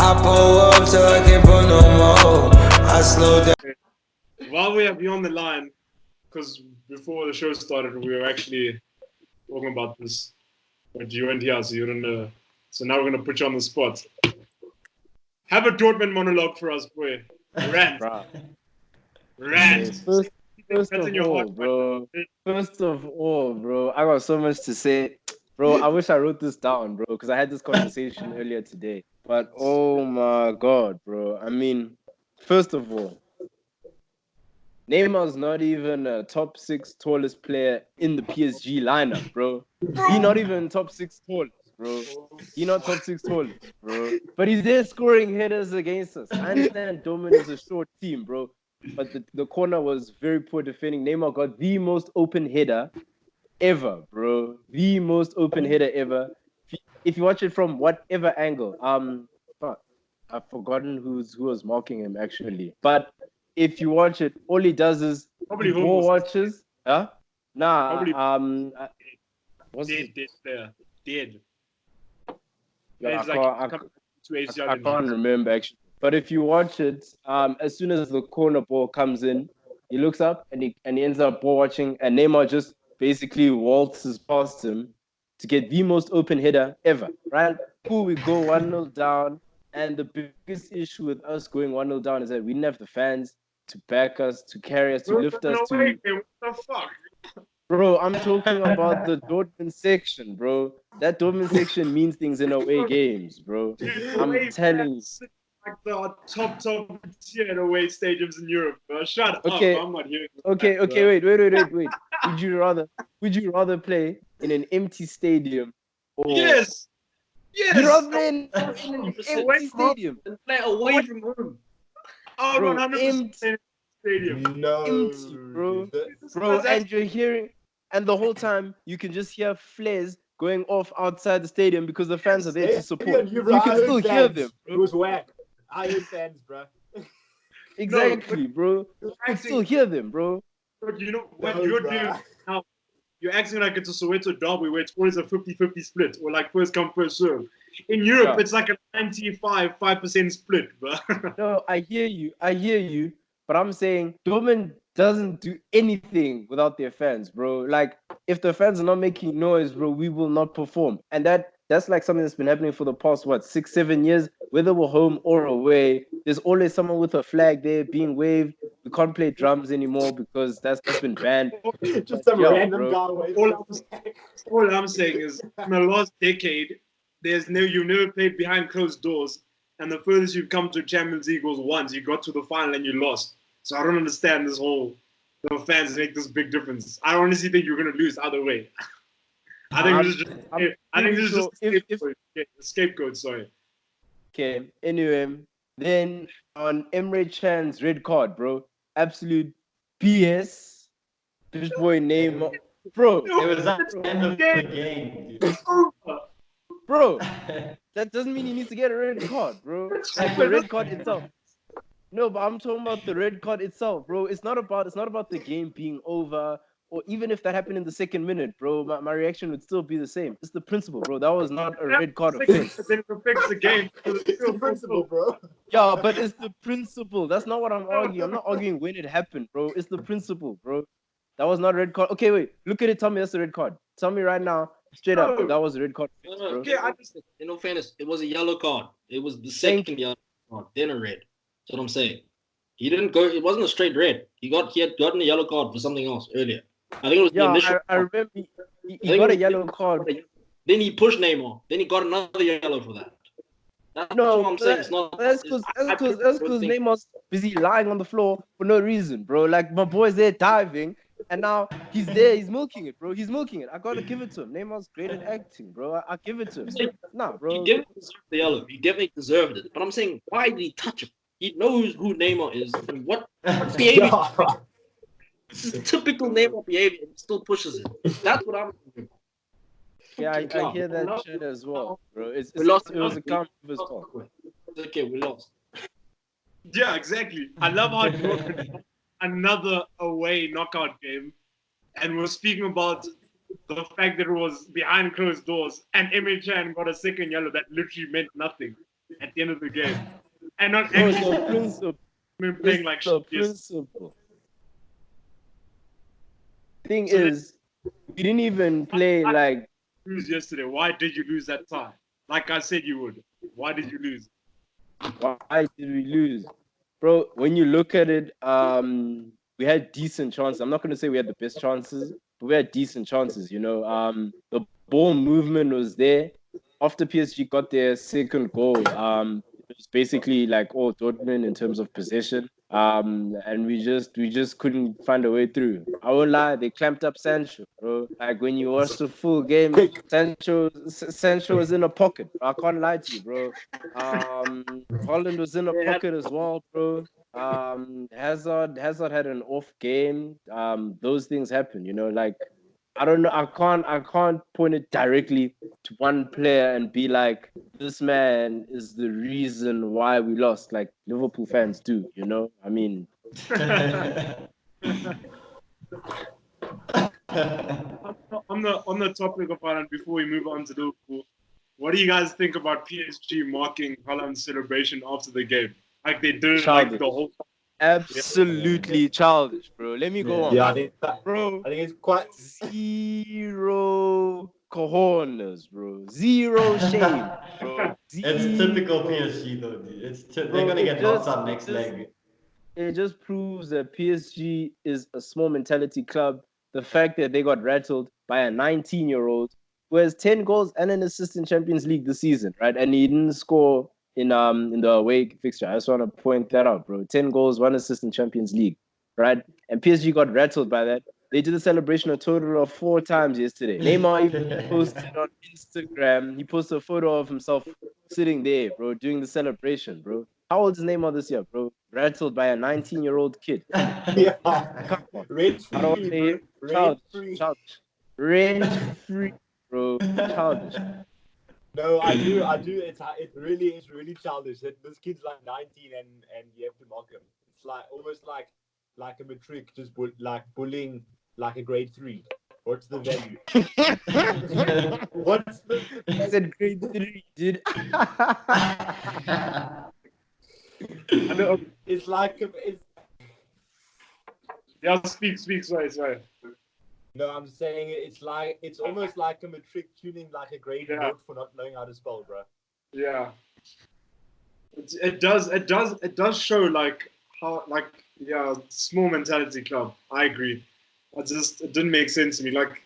I pull up till I can't pull no more. I slow down. While we have you on the line, because before the show started, we were actually talking about this, but you weren't here, so you don't know. So now we're going to put you on the spot. Have a Dortmund monologue for us, boy. Rant. Rant. First of all, bro, I got so much to say. Bro, I wish I wrote this down, bro, because I had this conversation earlier today. But oh my God, bro. I mean, first of all, Neymar's not even a top 6 tallest player in the PSG lineup, bro. He's not even top 6 tallest, bro. He's not top 6 tallest, bro. But he's there scoring headers against us. I understand Dortmund is a short team, bro. But the corner was very poor defending. Neymar got the most open header ever, bro. The most open header ever. If you watch it from whatever angle, fuck, I've forgotten who was marking him actually. But if you watch it, all he does is Probably he ball watches. Huh? Nah. Probably What's dead player. Dead. Yeah, I can't remember actually. But if you watch it, as soon as the corner ball comes in, he looks up and he ends up ball watching, and Neymar just basically waltzes past him to get the most open header ever. Right? Cool, we go 1-0 down, and the biggest issue with us going 1-0 down is that we didn't have the fans to back us, to carry us, to lift us. What the fuck? Bro, I'm talking about the Dortmund section, bro. That Dortmund section means things in away games, bro. I'm telling you. Like the top tier in away stadiums in Europe, bro. Shut up, I'm not hearing this. Okay, wait. Would you rather play in an empty stadium or Yes. You'd rather play in an empty stadium and play away from home. Oh, bro, 100% stadium. No, empty, bro. Bro, and you're hearing, and the whole time you can just hear flares going off outside the stadium because the fans are there to support. You can still hear them, bro. It was whack. Iron fans, bro. Exactly, bro. You can still hear them, bro. But you know what you're doing now? You're acting like it's a Soweto derby where it's always a 50-50 split or like first come, first serve. In Europe, it's like a 95% split, bro. No, I hear you. But I'm saying Dortmund doesn't do anything without their fans, bro. Like, if the fans are not making noise, bro, we will not perform. And that's like something that's been happening for the past, 6-7 years, whether we're home or away. There's always someone with a flag there being waved. We can't play drums anymore because that's been banned. Just some random guy waving. All I'm saying is, in the last decade, you've never played behind closed doors, and the furthest you've come to Champions League was once. You got to the final and you lost. So I don't understand this whole the fans make this big difference. I honestly think you're going to lose either way. I think this is just a scapegoat. Sorry. Okay. Anyway, then on Emre Can's red card, bro, absolute BS. This boy name, bro. It was at the end of the game. Bro, that doesn't mean he needs to get a red card, bro. Like the red card itself. No, but I'm talking about the red card itself, bro. It's not about the game being over, or even if that happened in the second minute, bro. My reaction would still be the same. It's the principle, bro. That was not a red card offense. Then it affects the game. It's the principle, bro. Yeah, but it's the principle. That's not what I'm arguing. I'm not arguing when it happened, bro. It's the principle, bro. That was not a red card. Okay, wait. Look at it. Tell me that's a red card. Tell me right now, straight up, that was a red card. No. Okay, in all fairness, it was a yellow card. It was the second yellow card, then a red. That's what I'm saying. He didn't go. It wasn't a straight red. He had gotten a yellow card for something else earlier. I think it was the initial. I remember he got a yellow card. Then he pushed Neymar. Then he got another yellow for that. That's what I'm saying. It's not. That's because Neymar's busy lying on the floor for no reason, bro. Like, my boy's there diving, and now he's there. He's milking it, bro. He's milking it. I gotta give it to him. Neymar's great at acting, bro. I give it to him. Nah, bro. He definitely deserved the yellow. He definitely deserved it. But I'm saying, why did he touch him? He knows who Neymar is and what behavior. This is typical Neymar behavior, and he still pushes it. That's what I'm thinking. Yeah, I hear that shit as well, bro. It was a count of his fault. Okay, we lost. Yeah, exactly. I love how it worked. Another away knockout game, and we're speaking about the fact that it was behind closed doors, and Emre Can got a second yellow that literally meant nothing. at the end of the game, and not Bro, it's actually the principle. playing like It's the shit. Yes. principle. Thing is, we didn't even play like. Lose yesterday. Why did you lose that tie? Like I said you would. Why did you lose? Why did we lose? Bro, when you look at it, we had decent chances. I'm not going to say we had the best chances, but we had decent chances, you know. The ball movement was there. After PSG got their second goal, it was basically like all Dortmund in terms of possession. And we just couldn't find a way through. I won't lie, they clamped up Sancho, bro. Like when you watch the full game, Sancho was in a pocket. I can't lie to you, bro. Holland was in a pocket as well, bro. Hazard had an off game. Those things happen, you know. Like I don't know. I can't point it directly to one player and be like, this man is the reason why we lost. Like Liverpool fans do, you know. I mean, on the topic of Haaland, before we move on to Liverpool, what do you guys think about PSG marking Haaland's celebration after the game? Like they did like the whole. Absolutely childish, bro. Let me go on. Yeah, Bro, I think it's quite zero cojones, bro. Zero shame, bro. It's typical PSG though, dude. They're gonna get knocked out next leg. It just proves that PSG is a small mentality club. The fact that they got rattled by a 19-year-old who has 10 goals and an assist in Champions League this season, right? And he didn't score in the away fixture. I just want to point that out, bro. 10 goals, 1 assist in Champions League, right? And PSG got rattled by that. They did the celebration a total of 4 times yesterday. Neymar even posted on Instagram. He posted a photo of himself sitting there, bro, doing the celebration, bro. How old is Neymar this year, bro? Rattled by a 19-year-old kid. yeah. Come on. Rent I don't free, say it. bro. Rent free. Childish. Rent free, bro. Childish. No, I do. It really is really childish. This kid's like 19 and you have to mock him. It's like almost like a matric, just bullying like a grade 3. What's the value? What's the? I said grade 3, dude. I know. It's like it's. Yeah, speak. Sorry. No, I'm saying it's almost like a matric tuning like a grade note for not knowing how to spell, bro. Yeah. It does show like how small mentality club. I agree. It didn't make sense to me. Like,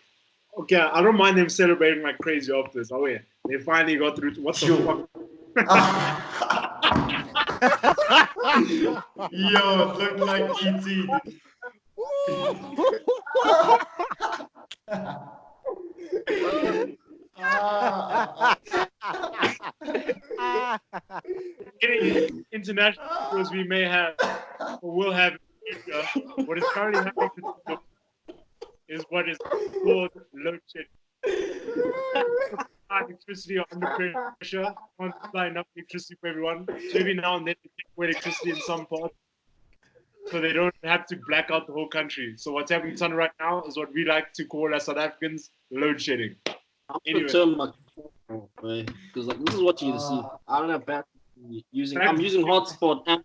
okay, I don't mind them celebrating like crazy after this. Oh yeah, they finally got through. What the fuck? Yo, it looked like ET. Any international tours we may have or will have in the future, what is currently happening is what is called load shedding. Electricity under pressure, can't supply enough electricity for everyone. So every now and then they take away electricity in some parts, so they don't have to black out the whole country. So what's happening in right now is what we like to call as South Africans load shedding. Anyway, because like this is what you see. I don't have bad I'm using hotspot and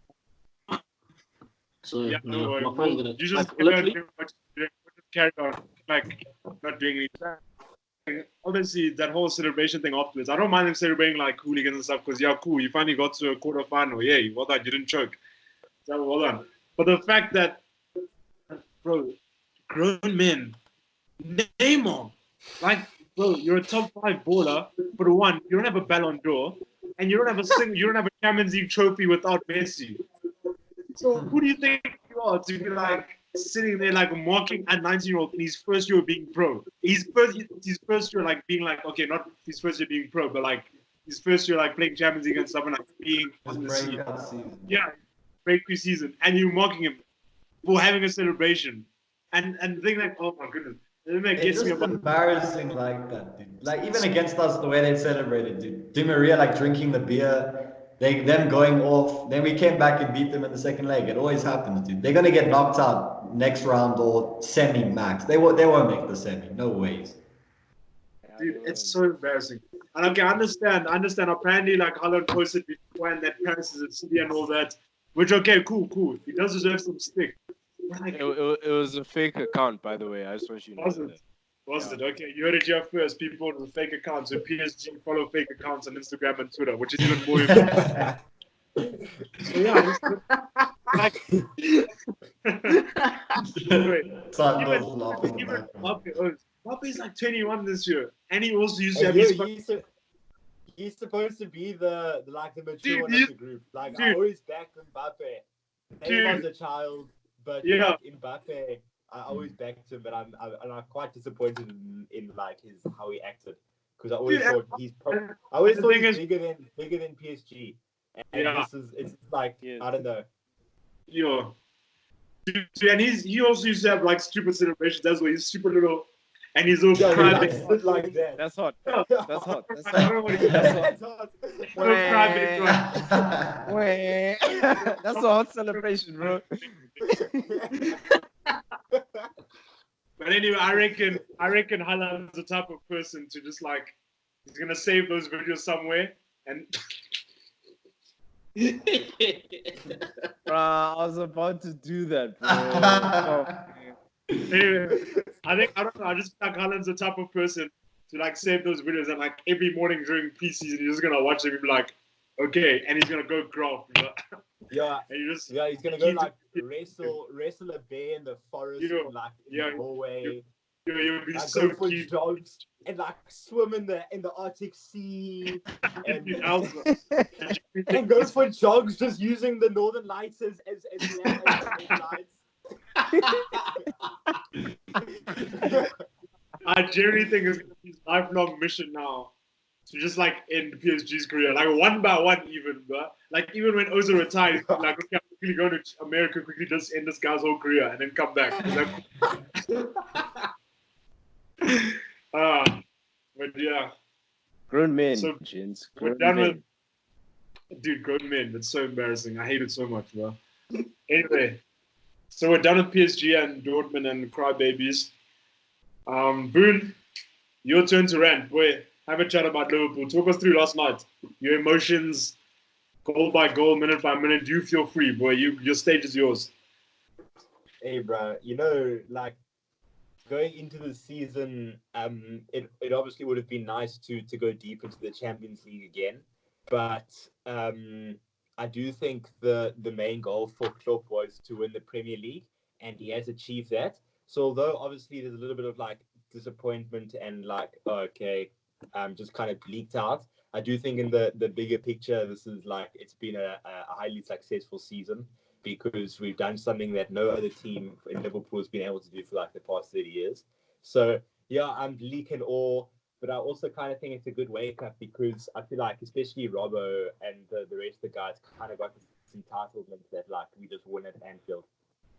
so Yeah, no worries. my friend's gonna You just literally carry on, like not doing anything. Obviously, that whole celebration thing afterwards, I don't mind them celebrating like hooligans and stuff because yeah, cool. You finally got to a quarterfinal. Yeah, well done. You didn't choke. So well done. But the fact that, bro, grown men, Neymar, like, bro, you're a top 5 baller. For one, you don't have a Ballon d'Or, and you don't have a Champions League trophy without Messi. So who do you think you are to be like sitting there like mocking a 19-year-old in his first year of being pro? His first year like being like, okay, not his first year being pro, but like his first year like playing Champions League and stuff and like being on the scene. Yeah, breakthrough season, and you're mocking him for having a celebration, and think like, oh my goodness, It's just embarrassing like that, dude. Like even against us, the way they celebrated, dude. Di Maria like drinking the beer, them going off. Then we came back and beat them in the second leg. It always happens, dude. They're gonna get knocked out next round or semi max. They won't make the semi. No ways. Dude, it's so embarrassing. And okay, I understand. Apparently, like Haaland posted one that Paris is a city and all that. Which okay, cool. He does deserve some stick. Like, It was a fake account, by the way. I just want you to know was that. it? Was it? Okay, you heard it here first. People with fake accounts. So PSG follow fake accounts on Instagram and Twitter, which is even more. So yeah, like, wait, Sandals laughing even in the background. Mbappe is like 21 this year, and he also used to And have his. he's supposed to be the mature Dude, one of the group. Like I dude. always backed Mbappe. Dude. Neymar's a child, but Yeah. like Mbappe, I always backed him. But I'm quite disappointed in like how he acted because I always Dude, thought and I always the thought thing he's is- bigger than PSG. And Yeah. it's like Yes. I don't know. Yeah. Dude, and he also used to have like stupid celebrations. That's why he's super little, and he's all Yeah, he crying. like sit like that. That's hot. Yeah. That's hot. That's I hot. don't know what he That's hot. That's a hot celebration, bro. But anyway, I reckon Haaland's the type of person to just like he's gonna save those videos somewhere and Bro, I was about to do that, bro. anyway, I don't know. I just feel like Haaland's the type of person to like save those videos and like every morning during preseason you're just gonna watch them and be like, okay, and he's gonna go craft, bro. Yeah. And you just Yeah, he's gonna go like wrestle a bear in the forest, Yeah, or, like in yeah, Norway. you'll be Like, so go for cute. jogs and like swim in the Arctic Sea And and go for jogs just using the Northern Lights as lights. I genuinely think it's his lifelong mission now to just like end PSG's career, like one by one, even, bro. Like even when Ozil retired, he's like, okay, I'm quickly going to America, quickly just end this guy's whole career and then come back. But yeah, Grown men, So, gents. we're Grown done men. dude, grown men. It's so embarrassing. I hate it so much, bro. Anyway, so we're done with PSG and Dortmund and crybabies. Boone, your turn to rant. Boy, have a chat about Liverpool. Talk us through last night. Your emotions, goal by goal, minute by minute. You feel free, boy. Your stage is yours. Hey, bro, like going into the season, it obviously would have been nice to go deep into the Champions League again, but I do think the main goal for Klopp was to win the Premier League, and he has achieved that. So although obviously there's a little bit of like disappointment and like just kind of leaked out, I do think in the bigger picture this is like it's been a highly successful season, because we've done something that no other team in Liverpool has been able to do for like the past 30 years. So yeah, I'm bleak and awe, but I also kind of think it's a good wake up, because I feel like especially Robbo and the rest of the guys kind of got this entitlement that like we just won at Anfield,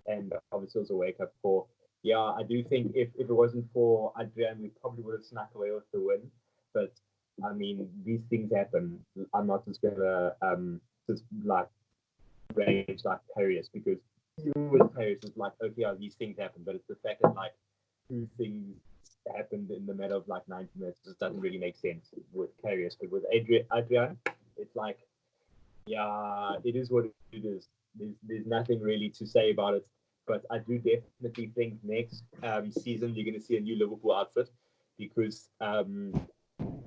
and obviously it was a wake up for. Yeah, I do think if it wasn't for Adrian, we probably would have snuck away with the win. But I mean, these things happen. I'm not just gonna just like rage like Paris, because even with Paris, it's like, okay, yeah, these things happen, but it's the fact that like two things happened in the matter of like 90 minutes just doesn't really make sense with Paris. But with Adrian, it's like, yeah, it is what it is. There's nothing really to say about it. But I do definitely think next season you're going to see a new Liverpool outfit, because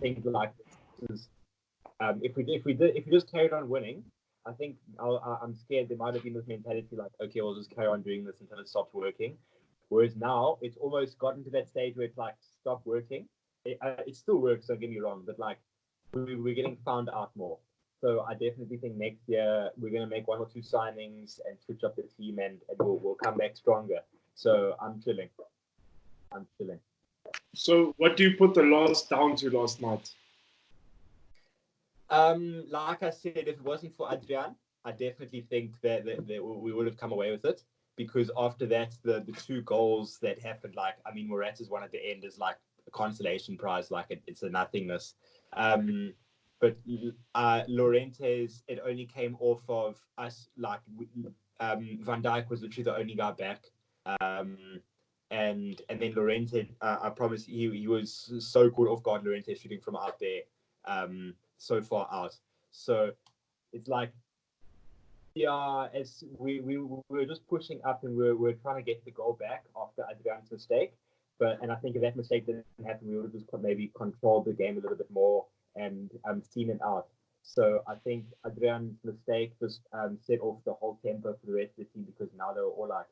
things like this is, if we just carried on winning, I think I'm scared there might have been this mentality like, okay, we'll just carry on doing this until it stops working. Whereas now it's almost gotten to that stage where it's like, stop working. It still works, don't get me wrong, but like we're getting found out more. So I definitely think next year we're going to make one or two signings and switch up the team, and we'll come back stronger. So I'm chilling. So what do you put the loss down to last night? Like I said, if it wasn't for Adrian, I definitely think that we would have come away with it, because after that, the two goals that happened, like, I mean, Morata's one at the end is like a consolation prize, like it's a nothingness. But Llorente's, it only came off of us, like Van Dijk was literally the only guy back. And then Llorente, I promise he was so caught off guard, Llorente shooting from out there, so far out. So it's like, yeah, as we were just pushing up and we're trying to get the goal back after Adrian's mistake. And I think if that mistake didn't happen, we would have just maybe controlled the game a little bit more and seen it out. So I think Adrian's mistake just set off the whole tempo for the rest of the team, because now they were all like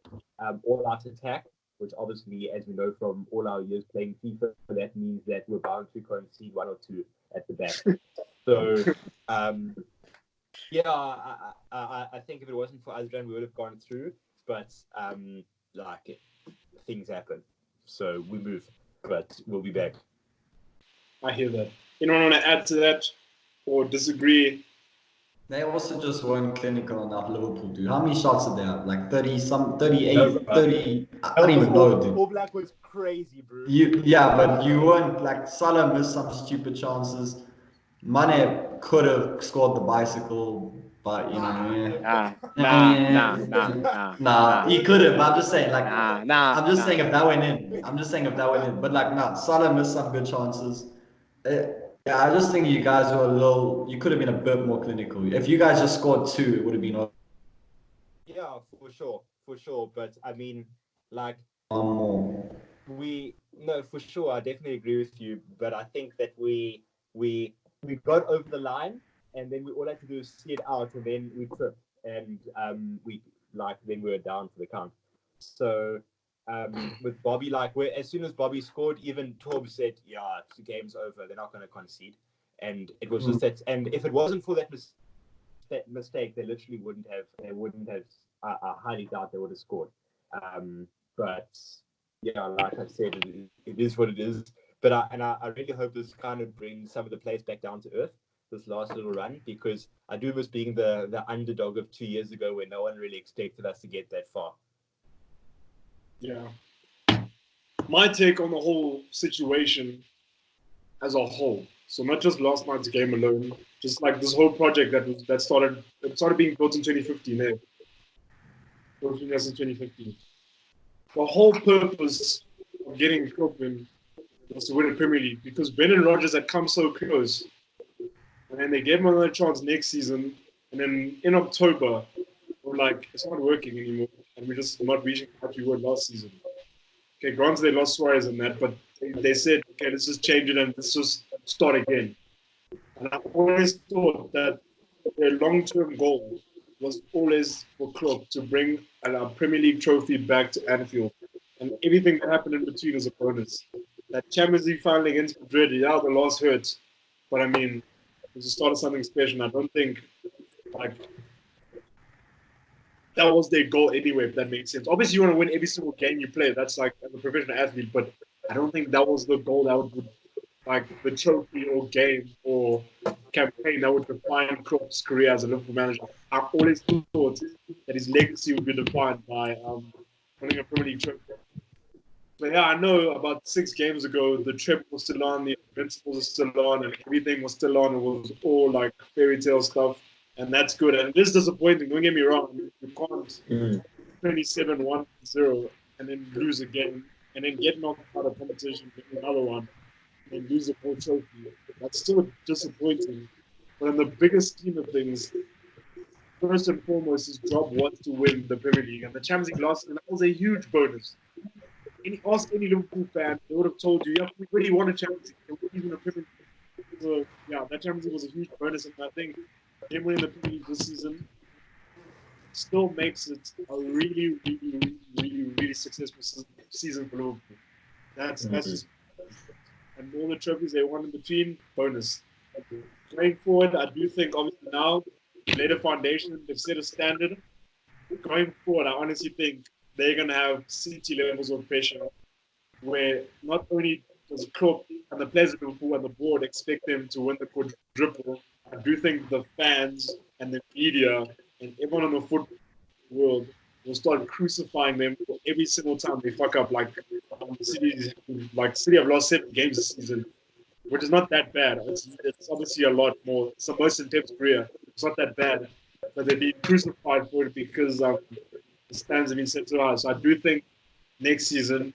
all out attack, which obviously, as we know from all our years playing FIFA, that means that we're bound to concede one or two at the back. So yeah, I think if it wasn't for Adrian, we would have gone through. But like things happen, so we move. But we'll be back. I hear that. Anyone want to add to that or disagree? They also just weren't clinical enough, Liverpool, dude. How many shots did they have? Like 30, 38, No, bro. 30. I don't even know, dude. All Black was crazy, bro. Yeah, but you weren't like Salah missed some stupid chances. Mane could have scored the bicycle, but you know, nah, he could have. I'm just saying, like, I'm just saying if that went in. I'm just saying if that went in. But like, nah, Salah missed some good chances. Yeah, I just think you guys were a little. You could have been a bit more clinical. If you guys just scored two, it would have been. Yeah, for sure. But I mean, like, More. no, for sure. I definitely agree with you. But I think that we got over the line, and then we all had to do is see it out, and then we tripped, and then we were down for the count. So with Bobby, like, as soon as Bobby scored, even Torb said, "Yeah, the game's over. They're not going to concede." And it was just that. And if it wasn't for that mistake, they literally wouldn't have. They wouldn't have. I highly doubt they would have scored. But yeah, like I said, it is what it is. But I really hope this kind of brings some of the players back down to earth, this last little run, because I do miss being the underdog of 2 years ago, where no one really expected us to get that far. Yeah. My take on the whole situation as a whole, so not just last night's game alone, just like this whole project that started being built in 2015. Built in 2015. The whole purpose of getting Klopp was to win the Premier League, because Brendan Rodgers had come so close, and then they gave him another chance next season, and then in October, we're like, it's not working anymore, and we're just not reaching what we were last season. Okay, granted they lost Suarez and that, but they said, okay, let's just change it and let's just start again. And I always thought that their long-term goal was always for Klopp to bring a Premier League trophy back to Anfield. And everything that happened in between is a bonus. That Champions League final against Madrid, yeah, the loss hurt. But I mean, it was the start of something special. I don't think, like, that was their goal anyway, if that makes sense. Obviously, you want to win every single game you play. That's like as a professional athlete, but I don't think that was the goal that would, like, the trophy or game or campaign that would define Klopp's career as a Liverpool manager. I always thought that his legacy would be defined by winning a Premier League trophy. But yeah, I know about 6 games ago, the trip was still on, the Invincibles were still on, and everything was still on. It was all like fairy tale stuff. And that's good. And it is disappointing. Don't get me wrong. You can't 27-1-0 and then lose a game and then get knocked out of competition, win another one, and then lose the whole trophy. That's still disappointing. But in the biggest scheme of things, first and foremost, his job was to win the Premier League. And the Champions League last season, that was a huge bonus. Ask any Liverpool fan, they would have told you, yeah, we really won a Champions League. Even a Premier League. So, yeah, that Champions League was a huge bonus. And I think him winning the Premier League this season still makes it a really, really, really, really successful season for Liverpool. That's just, and all the trophies they won in between, bonus. Going forward, I do think obviously now laid a foundation, they've set a standard. Going forward, I honestly think they're gonna have City levels of pressure, where not only does Klopp and the players of Liverpool and the board expect them to win the quadruple, I do think the fans and the media and everyone in the football world will start crucifying them for every single time they fuck up. Like City have lost 7 games this season, which is not that bad. It's obviously a lot more. It's the most intense career. It's not that bad, but they're being crucified for it because the stands have been set too high. So I do think next season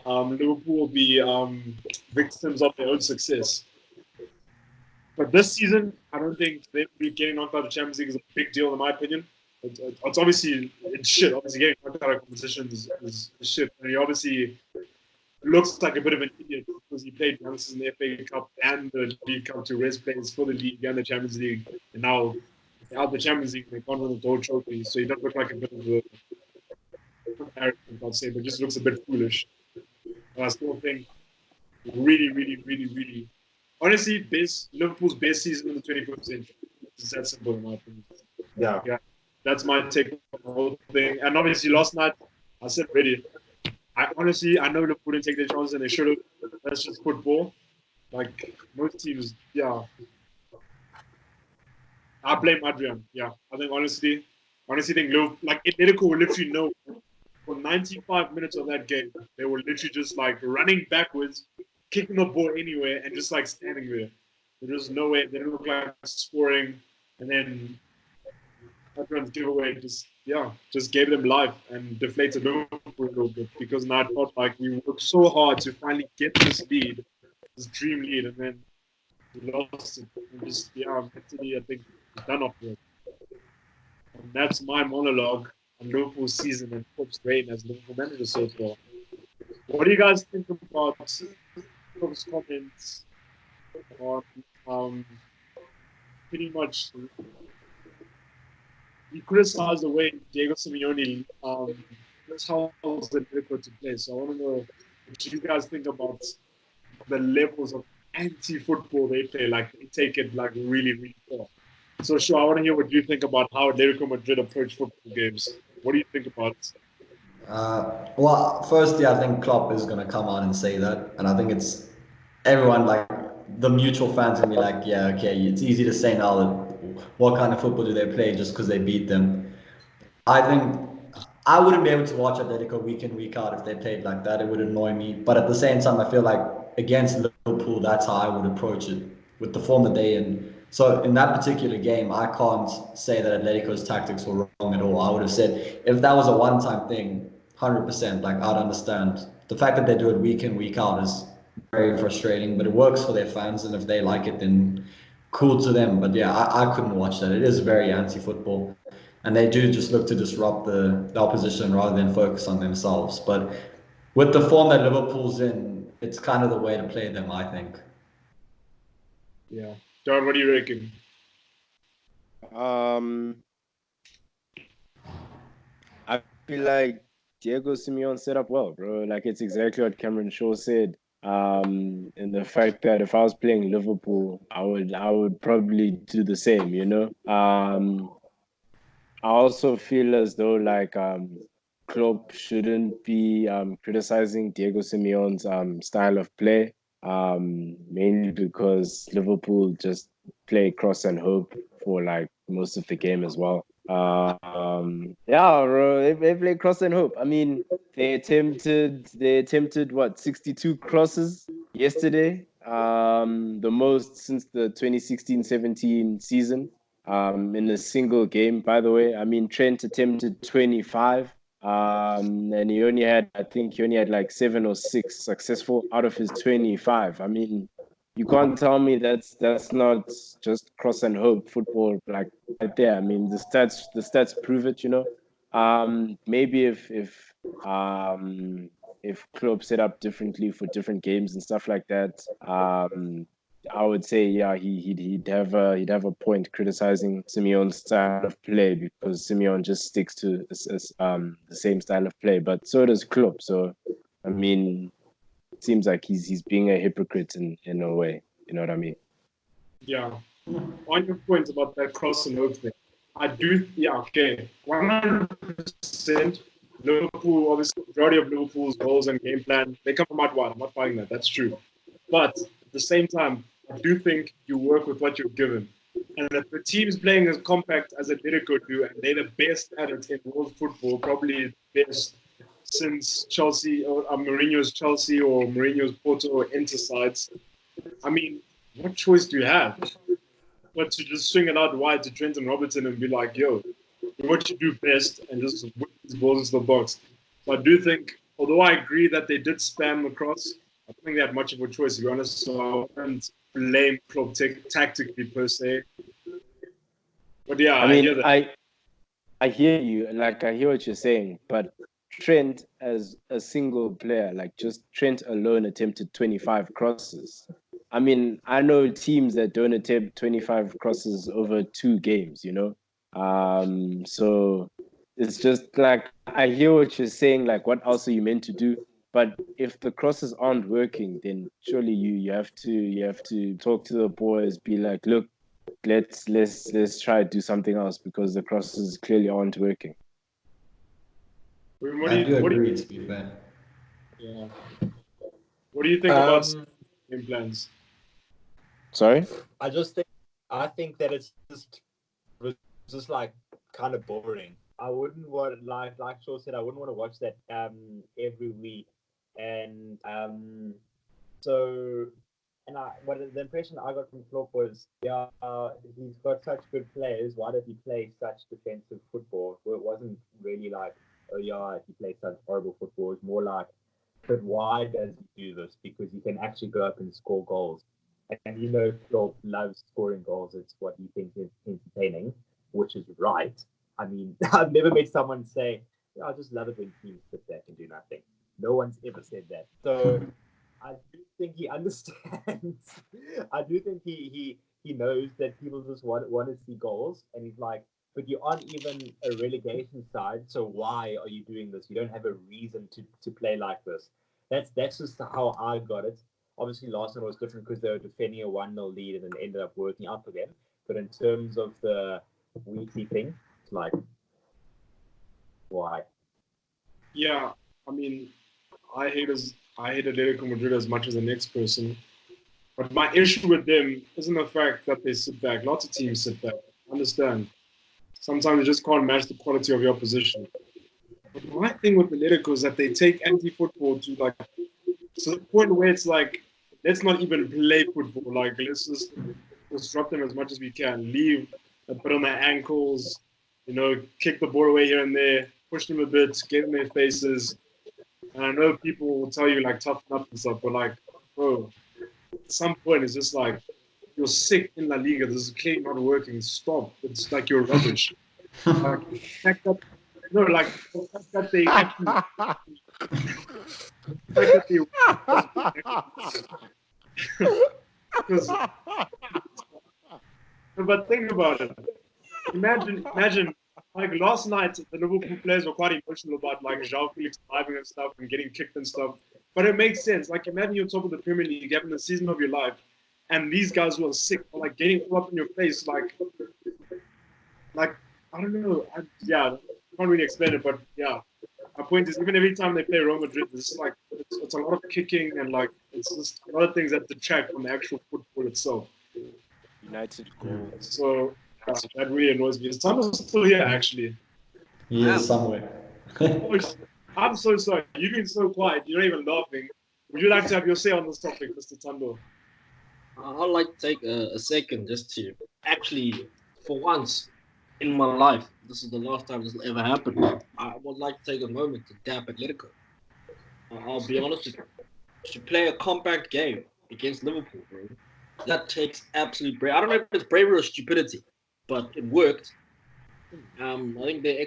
Liverpool will be victims of their own success. But this season, I don't think they be getting knocked out of the Champions League is a big deal in my opinion. It's obviously it's shit. Obviously, getting knocked out of competitions is shit. And he obviously looks like a bit of an idiot because he played once in the FA Cup and the League Cup to rest players for the league and the Champions League, and now out the Champions League they can't win the gold trophy. So he does look like a bit of a arrogant, I'd say, but just looks a bit foolish. And I still think really, honestly, Liverpool's best season in the 21st century. It's that simple in my opinion. Yeah. That's my take on the whole thing. And obviously, last night I said ready. I know Liverpool didn't take their chances and they should have. That's just football. Like most teams, yeah. I blame Adrian. Yeah, I think honestly think Liverpool, like Atletico will literally know for 95 minutes of that game, they were literally just like running backwards, kicking the ball anywhere, and just like standing there. There's no way they didn't look like scoring, and then Adrian's giveaway just gave them life and deflated Liverpool a little bit because now it felt like we worked so hard to finally get this lead, this dream lead, and then we lost it. And just mentally I think it's done off with. And that's my monologue on Liverpool's season and Klopp's reign as Liverpool manager so far. What do you guys think about Klopp's comments on pretty much he criticized the way Diego Simeone tells the Atletico to play. So I want to know what you guys think about the levels of anti-football they play. Like they take it like really far. So sure, I want to hear what you think about how Atletico Madrid approach football games. What do you think about it? Well, firstly, I think Klopp is going to come out and say that. And I think it's everyone, like the mutual fans, going to be like, yeah, okay, it's easy to say now that what kind of football do they play just because they beat them. I think I wouldn't be able to watch Atletico week in, week out if they played like that. It would annoy me. But at the same time, I feel like against Liverpool, that's how I would approach it with the form that they in. So in that particular game, I can't say that Atletico's tactics were wrong at all. I would have said if that was a one-time thing, 100%, like I'd understand. The fact that they do it week in, week out is very frustrating, but it works for their fans, and if they like it, then cool to them. But yeah, I couldn't watch that. It is very anti-football, and they do just look to disrupt the opposition rather than focus on themselves. But with the form that Liverpool's in, it's kind of the way to play them, I think. Yeah, John, what do you reckon? I feel like Diego Simeone set up well, bro. Like it's exactly what Cameron Shaw said. And the fact that if I was playing Liverpool, I would probably do the same, you know. I also feel as though like Klopp shouldn't be criticizing Diego Simeone's style of play, mainly because Liverpool just play cross and hope for like most of the game as well. Yeah, bro, they play cross and hope. I mean, they attempted what 62 crosses yesterday, the most since the 2016-17 season. In a single game, by the way. I mean, Trent attempted 25, and I think he only had like 7 or 6 successful out of his 25. I mean, you can't tell me that's not just cross and hope football like right there. I mean, the stats prove it, you know. Maybe if Klopp set up differently for different games and stuff like that, I would say, yeah, he'd have a point criticizing Simeone's style of play because Simeone just sticks to the same style of play, but so does Klopp. So, I mean, it seems like he's being a hypocrite in a way. You know what I mean? Yeah. On your point about that cross and hope thing, I do. Yeah, okay, 100%. Liverpool, obviously, majority of Liverpool's goals and game plan they come from out wide. I'm not fighting that. That's true. But at the same time, I do think you work with what you're given. And if the team's playing as compact as Atletico do, and they're the best at it in world football, probably best since Chelsea or Mourinho's Chelsea or Mourinho's Porto or Inter sides. I mean, what choice do you have? But to just swing it out wide to Trent and Robertson and be like, yo, do what you do best and just whip these balls into the box. So I do think, although I agree that they did spam across, I don't think they had much of a choice, to be honest. So I wouldn't blame Klopp tactically per se. But yeah, I I hear mean, that. I hear you. Like I hear what you're saying, but Trent as a single player, like just Trent alone attempted 25 crosses. I mean, I know teams that don't attempt 25 crosses over 2 games, you know? So it's just like I hear what you're saying, like what else are you meant to do? But if the crosses aren't working, then surely you have to talk to the boys, be like, look, let's try to do something else because the crosses clearly aren't working. What I do do you, what do agree, to be fair. you, yeah. What do you think about Um, game plans? Sorry? I think that it's just like kind of boring. I wouldn't want like Shaw said, I wouldn't want to watch that every week. And so and what the impression I got from Klopp was, yeah, he's got such good players. Why does he play such defensive football? Well, it wasn't really like, oh yeah, he plays such horrible football. It's more like, but why does he do this? Because he can actually go up and score goals. And you know, Klopp loves scoring goals. It's what he thinks is entertaining, which is right. I mean, I've never met someone say, yeah, I just love it when teams sit back and do nothing. No one's ever said that. So I do think he understands. I do think he knows that people just want to see goals, and he's like, but you aren't even a relegation side, so why are you doing this? You don't have a reason to play like this. That's just how I got it. Obviously, last one was different because they were defending a 1-0 lead and then ended up working out for them. But in terms of the weekly thing, it's like, why? Yeah, I mean, I hate Atletico Madrid as much as the next person. But my issue with them isn't the fact that they sit back. Lots of teams sit back. I understand. Sometimes you just can't match the quality of your opposition. But my thing with Atletico is that they take anti-football to the point where it's like, let's not even play football. Like, let's just disrupt them as much as we can. Leave a bit on their ankles, kick the ball away here and there, push them a bit, get in their faces. And I know people will tell you like toughen up and stuff, but like, bro, at some point it's just like you're sick in La Liga. This is clearly not working. Stop. It's like you're rubbish. Like the fact that no, like the fact that they actually the fact that they because but think about it. Imagine like last night the Liverpool players were quite emotional about like João Felix arriving and stuff and getting kicked and stuff. But it makes sense. Like imagine you're top of the Premier League, having the season of your life, and these guys who are sick are like getting all up in your face, like I don't know. Yeah, can't really explain it, but yeah. My point is, even every time they play Real Madrid, it's a lot of kicking and like it's just a lot of things that detract from the actual football itself. United goal. So that really annoys me. Is Tano still here, actually? He is somewhere. Oh, I'm so sorry. You've been so quiet. You're not even laughing. Would you like to have your say on this topic, Mr. Tando? I'd like to take a second just to actually, for once in my life, this is the last time this will ever happen. I would like to take a moment to dap Atletico. I'll be honest with you. To play a compact game against Liverpool, bro, that takes absolute bravery. I don't know if it's bravery or stupidity, but it worked. I think they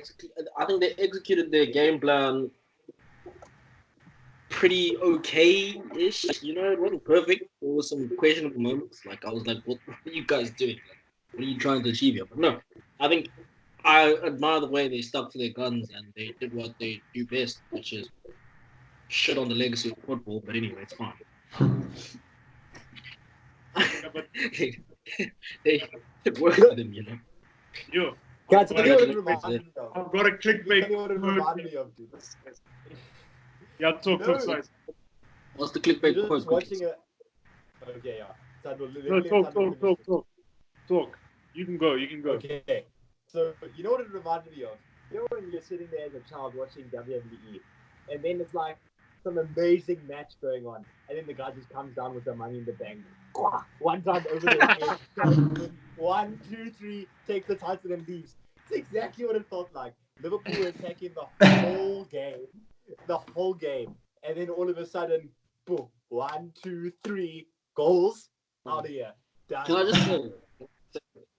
executed their game plan pretty okay-ish. It wasn't perfect. There was some questionable moments. Like I was like, "What are you guys doing? Like, what are you trying to achieve here?" But no, I think I admire the way they stuck to their guns and they did what they do best, which is shit on the legacy of football. But anyway, it's fine. Yeah, but they it worked for them, yo, Guys, I've tell got me what a, it reminded me of. I've got a Tell clickbait. me what it reminded me of, dude. Yeah, talk, sorry. What's the You're clickbait just quote? watching it. Okay, yeah. Sandro, No, let Sandro finish it. talk. You can go. Okay. So, you know what it reminded me of? You know when you're sitting there as a child watching WWE, and then it's like some amazing match going on, and then the guy just comes down with the money in the bank. One time over their head, 1, 2, 3, takes the title and leaves. It's exactly what it felt like. Liverpool were attacking the whole game, and then all of a sudden, boom, 1, 2, 3 goals. Out of here. Done. Can I just say,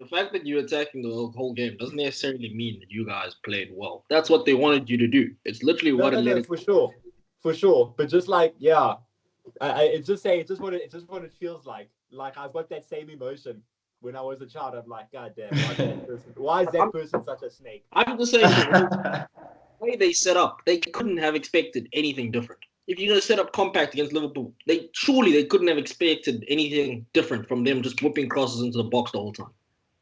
the fact that you're attacking the whole game doesn't necessarily mean that you guys played well. That's what they wanted you to do. It's literally what No, for sure. But just like, yeah, it's just what it feels like. Like I've got that same emotion when I was a child. I'm like, God damn, why is that person such a snake? I'm just saying, the way they set up, they couldn't have expected anything different. If you're going to set up compact against Liverpool, they couldn't have expected anything different from them just whipping crosses into the box the whole time.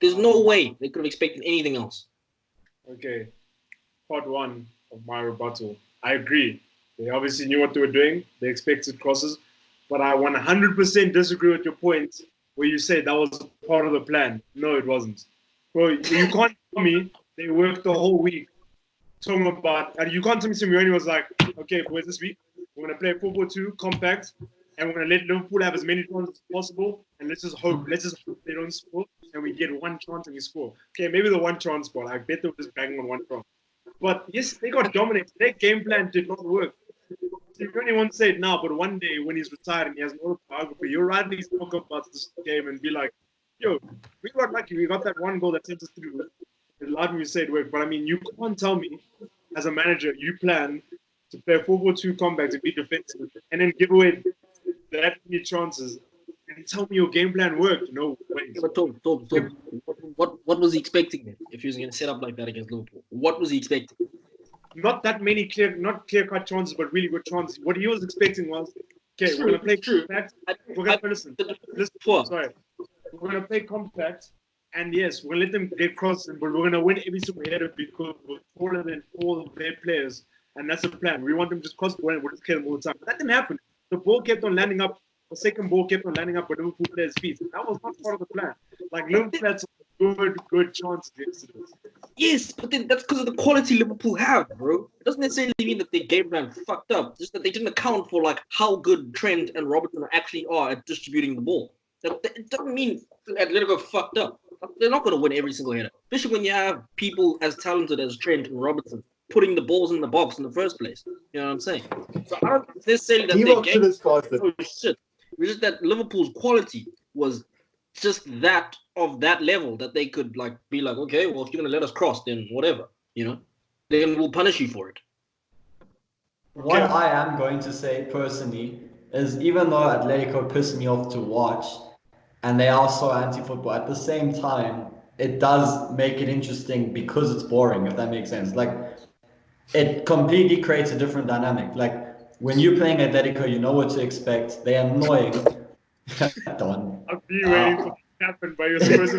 There's no way they could have expected anything else. Okay, part one of my rebuttal. I agree. They obviously knew what they were doing. They expected crosses. But I 100% disagree with your point where you said that was part of the plan. No, it wasn't. Bro, you can't tell me they worked the whole week talking about, and you can't tell me Simeone was like, okay, boys, this week we're going to play 4-4-2, compact, and we're going to let Liverpool have as many chances as possible, and let's just hope they don't score, and we get one chance and we score. Okay, maybe the one chance, but I bet they were just banging on one chance. But yes, they got dominated. Their game plan did not work. Simeone won't say it now, but one day when he's retired and he has an autobiography, you'll rightly talk about this game and be like, yo, we got lucky. We got that one goal that sent us through. It allowed me to say it worked. But I mean, you can't tell me as a manager you plan to play 4-4-2 compact to be defensive and then give away that many chances and tell me your game plan worked. No way. Yeah, but Tom, what was he expecting then? If he was going to set up like that against Liverpool, what was he expecting? Not that many clear-cut chances, but really good chances. What he was expecting was, okay, we're going to play compact. We're going to listen. Sorry. We're going to play compact. And yes, we'll let them get crossed, but we're going to win every single header because we're taller than all of their players. And that's the plan. We want them to just cross the ball and we'll just kill them all the time. But that didn't happen. The ball kept on landing up. The second ball kept on landing up with Liverpool players' feet. That was not part of the plan. Like, Liverpool had some good chances against us. Yes, but then that's because of the quality Liverpool have, bro. It doesn't necessarily mean that their game plan fucked up. Just that they didn't account for like how good Trent and Robertson actually are at distributing the ball. It doesn't mean Atletico fucked up. They're not going to win every single header, especially when you have people as talented as Trent and Robertson putting the balls in the box in the first place. You know what I'm saying? So I don't necessarily that their game. Oh shit! It's just that Liverpool's quality was just that of that level that they could like be like, okay, well, if you're gonna let us cross, then whatever, you know, then we'll punish you for it. What I am going to say personally is, even though Atletico pissed me off to watch, and they are so anti-football, at the same time, it does make it interesting because it's boring, if that makes sense. Like, it completely creates a different dynamic. Like, when you're playing Atletico, you know what to expect. They're annoying. Don. I'll be waiting for it to happen by your Spurs.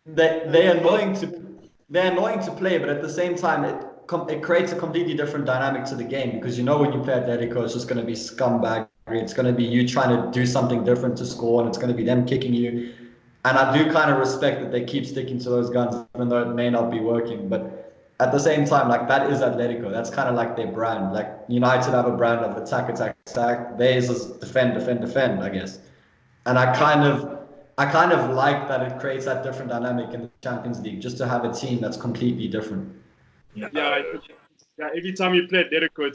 They're annoying to play, but at the same time, it creates a completely different dynamic to the game, because you know when you play Atletico, it's just going to be scumbag. It's going to be you trying to do something different to score, and it's going to be them kicking you. And I do kind of respect that they keep sticking to those guns, even though it may not be working. But at the same time, like, that is Atletico. That's kind of like their brand. Like, United have a brand of attack, attack, attack. Theirs is defend, defend, defend, I guess. And I kind of like that it creates that different dynamic in the Champions League, just to have a team that's completely different. Yeah, every time you play Atletico,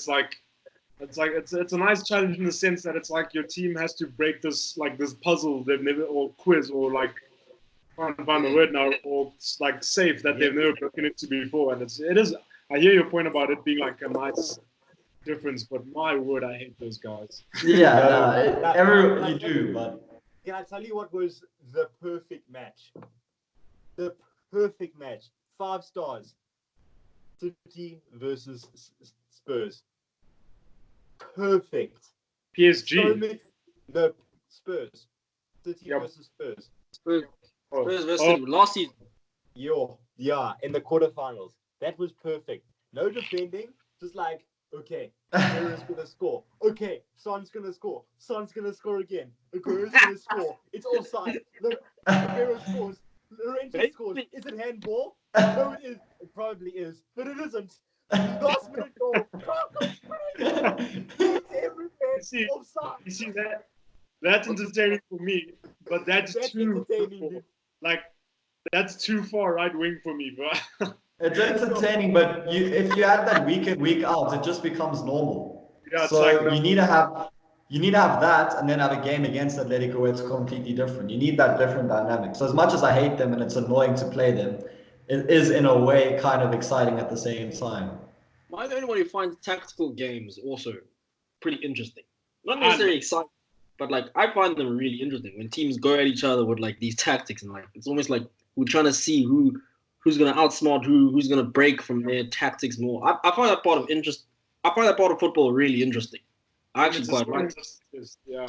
it's a nice challenge in the sense that it's like your team has to break this puzzle they've never, or quiz, or like, I can't find the word now, or like safe that they've never broken into before. And it is. I hear your point about it being like a nice difference, but my word, I hate those guys. Yeah, you do, but. Can I tell you what was the perfect match? The perfect match. 5 stars. City versus Spurs. Perfect. PSG. The Spurs. City versus Spurs. Spurs versus City last season. Yeah, in the quarterfinals. That was perfect. No defending, just like, okay, Aguero's gonna score. Okay, Son's gonna score. Son's gonna score again. Aguero's gonna score. It's offside. Aguero scores. Lorenzo scores. Is it handball? No, it is. It probably is, but it isn't. Last minute goal. Offside. You see that? That's entertaining for me, but that's too entertaining. Like, that's too far right wing for me, bro. It's entertaining, but if you have that week in, week out, it just becomes normal. Yeah, so you need to you need to have that and then have a game against Atletico where it's completely different. You need that different dynamic. So as much as I hate them and it's annoying to play them, it is in a way kind of exciting at the same time. Am I the only one who finds tactical games also pretty interesting? Not necessarily exciting, but like I find them really interesting when teams go at each other with like these tactics and like it's almost like we're trying to see who's gonna outsmart who's gonna break from their tactics more. I find that part of interest. I find that part of football really interesting. I actually quite like it. Yeah.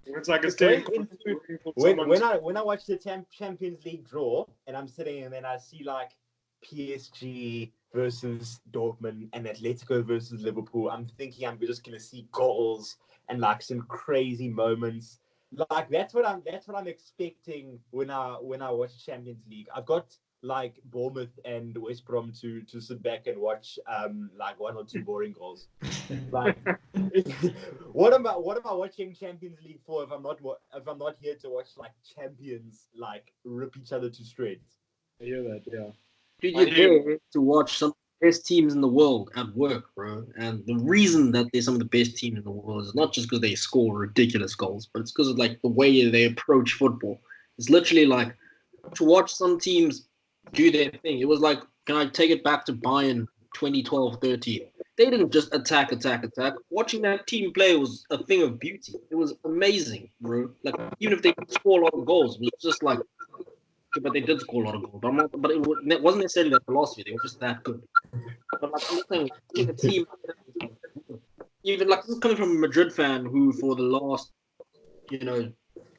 It's like a It's steering going wheel for When someone when I watch the Champions League draw and I'm sitting and then I see like PSG versus Dortmund and Atletico versus Liverpool, I'm thinking I'm just gonna see goals and like some crazy moments. Like that's what I'm expecting when I watch Champions League. I've got like Bournemouth and West Brom to sit back and watch like one or two boring goals. Like what am I watching Champions League for if I'm not here to watch like champions like rip each other to shreds? I hear that, yeah. Dude, you're there to watch some of the best teams in the world at work, bro. And the reason that they're some of the best teams in the world is not just because they score ridiculous goals, but it's because of like the way they approach football. It's literally like to watch some teams do their thing. It was like, can I take it back to Bayern 2012-13? They didn't just attack. Watching that team play was a thing of beauty. It was amazing, bro. Like even if they didn't score a lot of goals, it was just like, okay, but they did score a lot of goals. But it wasn't necessarily their philosophy. They were just that good. But like I'm saying, watching a team, even like this is coming from a Madrid fan who, for the last,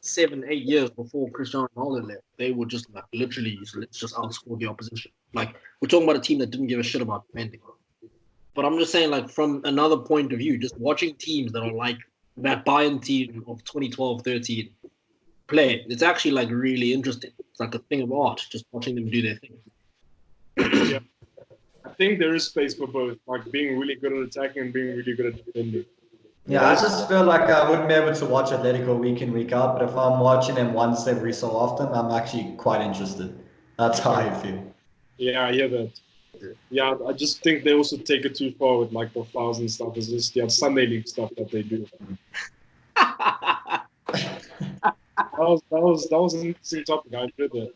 7, 8 years before Cristiano Ronaldo left, they were just like literally, let's just outscore the opposition. Like we're talking about a team that didn't give a shit about defending. But I'm just saying, like from another point of view, just watching teams that are like that Bayern team of 2012-13 play, it's actually like really interesting. It's like a thing of art, just watching them do their thing. Yeah. I think there is space for both, like being really good at attacking and being really good at defending. Yeah, I just feel like I wouldn't be able to watch Atletico week in, week out, but if I'm watching them once every so often, I'm actually quite interested. That's how I feel. Yeah, I hear that. Yeah, I just think they also take it too far with like the fouls and stuff. It's just Sunday league stuff that they do. That was an interesting topic. I enjoyed that.